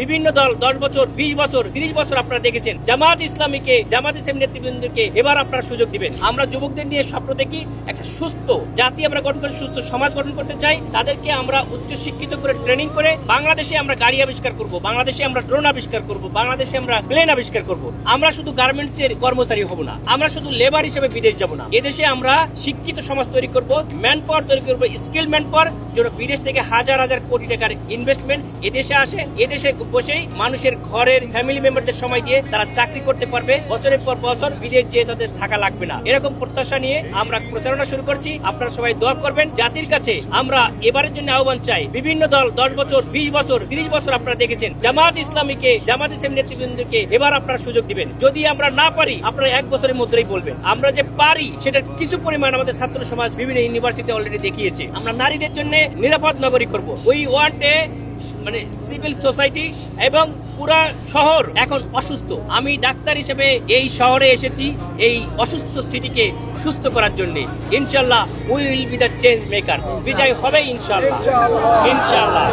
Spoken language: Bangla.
বিভিন্ন দল 10 বছর 20 বছর 30 বছর আপনারা দেখেছেন। জামাত ইসলামীকে, জামাত ইসলামী নেতৃবৃন্দকে এবার আপনারা সুযোগ দিবেন। আমরা যুবকদের নিয়ে স্বপ্ন দেখি একটা সুস্থ জাতি আমরা গঠন করে, সুস্থ সমাজ গঠন করতে চাই। তাদেরকে আমরা উচ্চ শিক্ষিত করে ট্রেনিং করে বাংলাদেশে আমরা গাড়ি আবিষ্কার করব, বাংলাদেশে আমরা ড্রোন আবিষ্কার করব, বাংলাদেশে আমরা প্লেন আবিষ্কার করব। আমরা শুধু গার্মেন্টস এর কর্মচারী হব না, আমরা শুধু লেবার হিসেবে বিদেশ যাব না। এদেশে আমরা শিক্ষিত সমাজ তৈরি করব, ম্যান পাওয়ার তৈরি করব, স্কিল ম্যান পাওয়ার, যেন বিদেশ থেকে হাজার হাজার কোটি টাকার ইনভেস্টমেন্ট এদেশে আসে। এদেশে বসেই মানুষের ঘরের ফ্যামিলি মেম্বারদের সময় দিয়ে তারা চাকরি করতে পারবে, বছরের পর বছর বিদেশ যেয়ে তাদের থাকা লাগবে না। এরকম প্রত্যাশা নিয়ে আমরা প্রচারণা শুরু করছি। আপনারা সবাই দোয়া করবেন। জাতির কাছে আমরা এবারের জন্য আহ্বান চাই, বিভিন্ন দল 10 বছর 20 বছর 30 বছর আপনারা দেখেছেন। জামাত ইসলামীকে, জামাত ইসলামী নেতৃবৃন্দকে এবার আপনারা সুযোগ দিবেন। যদি আমরা না পারি আপনারা 1 বছরের মধ্যেই বলবেন। আমরা যে পারি সেটা কিছু পরিমাণ আমাদের ছাত্র সমাজ বিভিন্ন ইউনিভার্সিটি অলরেডি দেখিয়েছে। আমরা নারীদের জন্য নিরাপদ নগরী করব। We want a civil society. এবং পুরা শহর এখন অসুস্থ। আমি ডাক্তার হিসেবে এই শহরে এসেছি এই অসুস্থ সিটিকে সুস্থ করার জন্য। ইনশাআল্লাহ we will be the change maker. বিজয় হবে ইনশাআল্লাহ, ইনশাআল্লাহ।